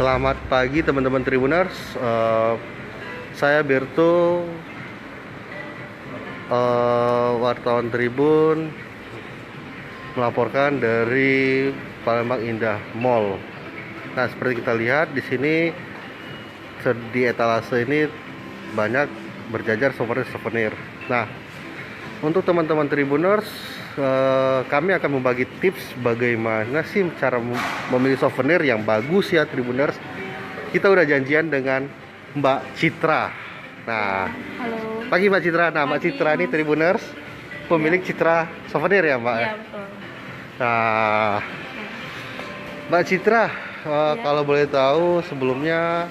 Selamat pagi teman-teman Tribuners. Saya Berto, wartawan Tribun, melaporkan dari Palembang Indah Mall. Nah, seperti kita lihat di sini di etalase ini banyak berjajar souvenir-souvenir. Nah, untuk teman-teman Tribuners, kami akan membagi tips bagaimana sih cara memilih souvenir yang bagus ya Tribuners. Kita udah janjian dengan Mbak Citra. Nah, halo. Pagi Mbak Citra. Nah, Mbak Pagi, Citra ini Mas. Tribuners, pemilik Citra Souvenir ya Mbak? Iya, betul. Nah, Mbak Citra, kalau boleh tahu sebelumnya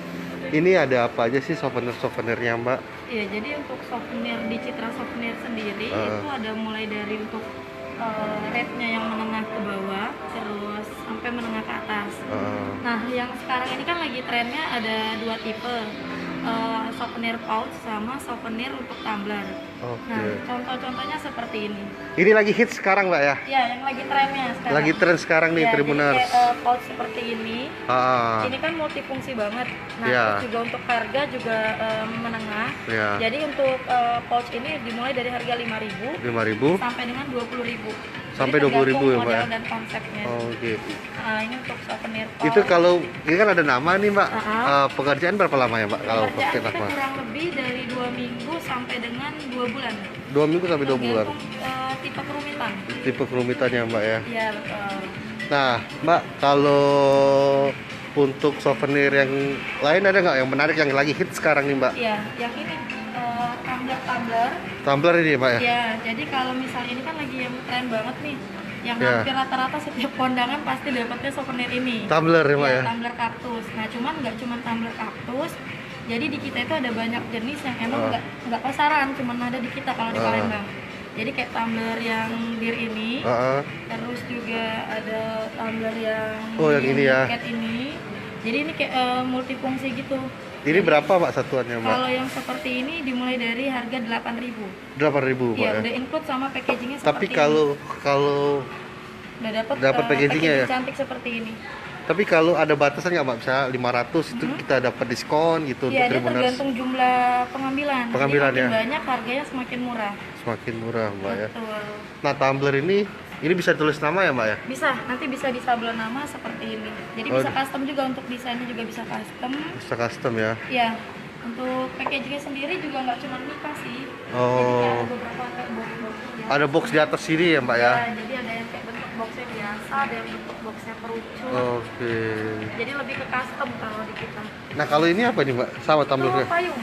ini ada apa aja sih souvenir-souvenirnya Mbak? Iya, jadi untuk souvenir di Citra Souvenir sendiri itu ada mulai dari untuk rate-nya yang menengah ke bawah, terus sampai menengah ke atas. Nah, yang sekarang ini kan lagi trennya ada dua tipe, souvenir pouch sama souvenir untuk tumbler. Nah, contoh-contohnya seperti ini. Ini lagi hits sekarang Mbak ya? Ya, yang lagi trennya sekarang. Lagi tren sekarang nih Ya, Tribuners. jadi kayak, pouch seperti ini. Ini kan multifungsi banget. Nah, Ya. terus juga untuk harga juga menengah. Ya. Jadi untuk pouch ini dimulai dari harga 5.000 sampai dengan 20.000. Sampai 20.000 ya, Mbak, model ya? dan konsepnya. Oh gitu. Nah, ini untuk souvenir pouch. Itu kalau ini kan ada nama nih Mbak. Pekerjaan berapa lama ya Mbak kalau Pekerjaan pakai kita nama? kurang lebih dari 2 minggu sampai dengan 2 bulan. 2 minggu sampai 2 bulan. Tergantung, tipe kerumitan. Tipe kerumitannya Mbak ya. Iya, betul. Nah Mbak, kalau untuk souvenir yang lain ada nggak yang menarik yang lagi hit sekarang nih Mbak? Iya, yang ini tumbler. Tumbler ini ya Mbak ya? Ya, jadi kalau misalnya ini kan lagi yang tren banget nih, yang Ya. hampir rata-rata setiap kondangan pasti dapetnya souvenir ini. Tumbler ya Mbak ya? Tumbler kaktus. Nah, cuman nggak cuma tumbler kaktus. Jadi di kita itu ada banyak jenis yang emang nggak pasaran, cuman ada di kita kalau di Palembang. Jadi kayak tumbler yang bir ini, terus juga ada tumbler yang yang ini ya. cat ini. Jadi ini kayak multifungsi gitu. Ini berapa Mbak satuannya Mbak? Kalau yang seperti ini dimulai dari harga 8.000. 8.000 Mbak Iya, ya? udah include sama packagingnya Tapi seperti kalau ini. Udah dapat packagingnya ya? cantik seperti ini. Tapi kalau ada batasan nggak Mbak? Misalnya 500 itu kita dapat diskon gitu Iya, untuk dia Tribuners. tergantung jumlah pengambilan. Pengambilan, Jadi makin ya? banyak harganya semakin murah. Semakin murah Mbak ya. Betul. Nah tumbler ini bisa tulis nama ya Mbak ya? Bisa, nanti bisa disablon nama seperti ini. Jadi bisa custom juga, untuk desainnya juga bisa custom. Bisa custom ya? Iya. Untuk packagingnya sendiri juga nggak cuma Mika sih. Oh. Jadi kayak ada beberapa kayak box-box ya. Ada box di atas sini ya Mbak ya? Ya, jadi ada yang kayak bentuk boxnya biasa, ada yang bentuk boxnya kerucut. Oke. Jadi lebih ke custom kalau di kita. Nah kalau ini apa nih Mbak? Sama tumblernya? Itu payung.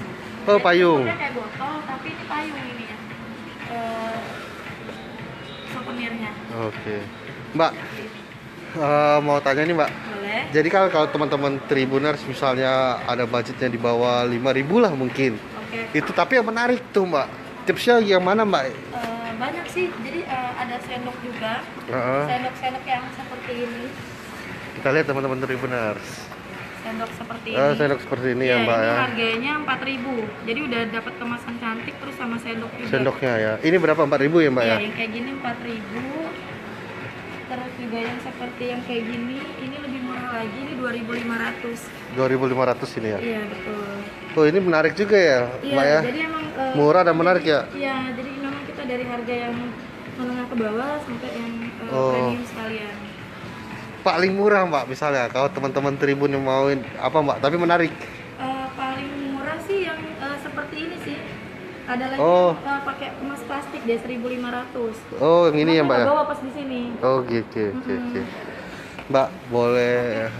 Oh, Jadi payung. bentuknya kayak botol, tapi ini payung ini ya. Souvenirnya. Oke. Mbak, mau tanya nih Mbak. Boleh. Jadi kalau teman-teman Tribuners misalnya ada budgetnya di bawah 5.000 lah mungkin. Oke. Itu tapi yang menarik tuh Mbak. Tipsnya yang mana Mbak? Banyak sih. Jadi ada sendok juga. Sendok-sendok yang seperti ini. Kita lihat teman-teman Tribuners. Sendok seperti ini. Sendok seperti ini ya Mbak ini ya. harganya 4.000. Jadi udah dapat kemasan cantik terus sama sendok juga. Sendoknya ya. Ini berapa? 4.000 ya Mbak Iya, ya? yang kayak gini 4.000. Terus juga yang seperti yang kayak gini, ini lebih murah lagi, ini 2.500. 2.500 ini ya. Iya, betul. Oh ini menarik juga ya Iya, Mbak ya. jadi emang Murah dan menarik ya. Iya, jadi memang kita dari harga yang menengah ke bawah sampai yang premium sekalian. Paling murah Mbak misalnya kalau teman-teman Tribun yang mauin apa Mbak? Tapi menarik. Paling murah sih yang seperti ini sih. Ada lagi yang pakai emas plastik dia 1.500. Oh yang ini ya Mbak ya. Bawa pas di sini. Oh gitu. Mbak boleh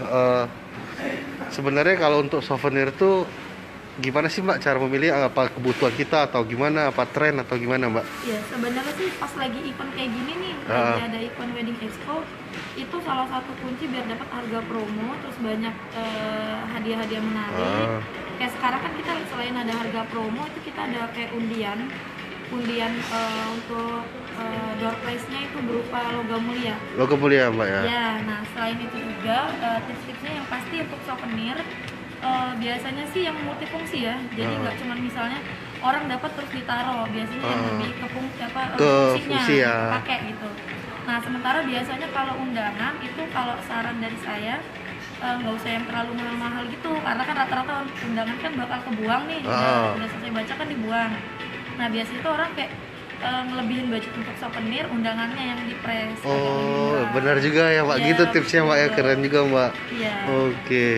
sebenarnya kalau untuk souvenir tuh gimana sih Mbak cara memilih, apa kebutuhan kita atau gimana, apa tren atau gimana Mbak? Ya sebenarnya sih pas lagi event kayak gini nih, lagi ada event wedding expo, itu salah satu kunci biar dapat harga promo, terus banyak hadiah-hadiah menarik. Kayak sekarang kan kita selain ada harga promo, itu kita ada kayak undian untuk door prize-nya itu berupa logam mulia. Logam mulia Mbak ya? Ya, nah selain itu juga tips-tipsnya yang pasti untuk souvenir biasanya sih yang multifungsi ya. Jadi nggak cuma misalnya orang dapat terus ditaruh, biasanya yang lebih ke fungsinya fungsi ya. pakai gitu. Nah sementara biasanya kalau undangan itu, kalau saran dari saya nggak usah yang terlalu mahal-mahal gitu, karena kan rata-rata undangan kan bakal kebuang nih, udah selesai baca kan dibuang. Nah biasanya tuh orang kayak ngelebihin budget untuk souvenir, undangannya yang dipres. Oh benar juga ya Mbak, gitu tipsnya Mbak ya, keren juga Mbak. Iya. Oke.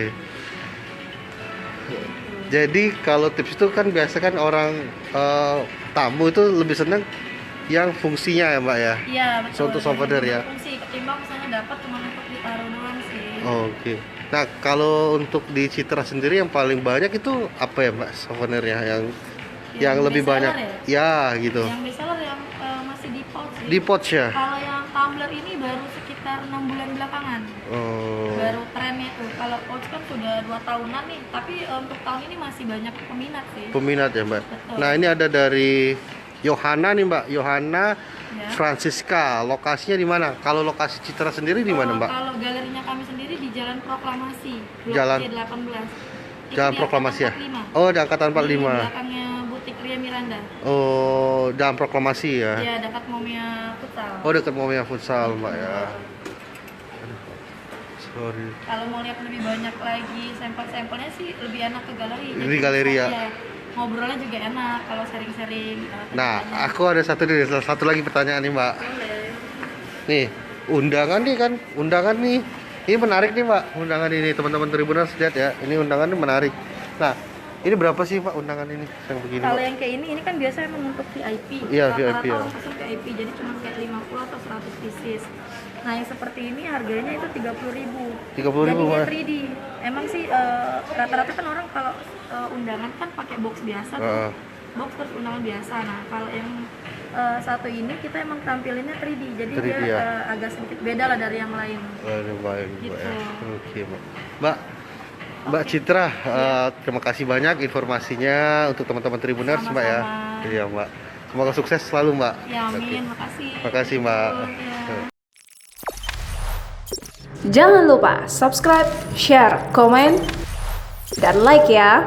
Jadi kalau tips itu kan biasa kan orang tamu itu lebih senang yang fungsinya ya Mbak ya. Iya betul. Untuk souvenir ya. Fungsi ketimbang misalnya dapat cuma untuk ditaruh doang sih. Oke. Nah kalau untuk di Citra sendiri yang paling banyak itu apa ya Mbak souvenirnya yang lebih banyak? Ya gitu. Yang bestseller yang masih di pouch. Di pouch ya. Kalau yang tumbler ini baru sekitar 6 bulan belakangan. Baru trennya tuh. Kalau pouch kan sudah 2 tahunan nih, tapi untuk tahun ini masih banyak peminat sih. Peminat ya Mbak. Betul. Nah ini ada dari Yohana nih Mbak, Yohana Ya. Francisca. Lokasinya di mana? Kalau lokasi Citra sendiri di mana Mbak? Kalau galerinya kami sendiri di Jalan Proklamasi, Blok Jalan C18. Jalan Proklamasi ya? 45. Oh, di Angkatan 45. Di belakangnya butik Ria Miranda. Oh, Jalan Proklamasi ya? Iya, dekat Momia Futsal. Oh, dekat Momia Futsal Mbak ya. Aduh, sorry. Kalau mau lihat lebih banyak lagi sampel-sampelnya sih lebih enak ke galeri. Di galeri ya? Iya, ngobrolnya juga enak kalau sharing-sharing. Nah, aku ada satu lagi pertanyaan nih Mbak. Boleh. Nih, undangan nih. Ini menarik nih Mbak, undangan ini teman-teman Tribuners lihat ya. Ini undangan ini menarik. Nah, ini berapa sih Pak undangan ini yang begini? Kalau Pak? yang kayak ini kan biasanya emang untuk VIP. Iya, Rata-rata VIP ya. orang pesen VIP, jadi cuma kayak 50 atau 100 pieces. Nah, yang seperti ini harganya itu 30.000. 30.000 Jadinya Mbak. 3D. Emang sih rata-rata kan orang kalau undangan kan pakai box biasa tuh. Box terus undangan biasa. Nah, kalau yang satu ini kita emang tampilinnya 3D. Jadi 3D dia ya? agak sedikit beda lah dari yang lain. Aduh, baik Gitu. Mbak ya. Oke Mbak. Mbak Citra, terima kasih banyak informasinya untuk teman-teman Tribuners Mbak ya. Sama-sama. Iya Mbak. Semoga sukses selalu Mbak. Ya, amin. Oke. Makasih. Makasih Mbak. Ya. Jangan lupa subscribe, share, komen, dan like ya.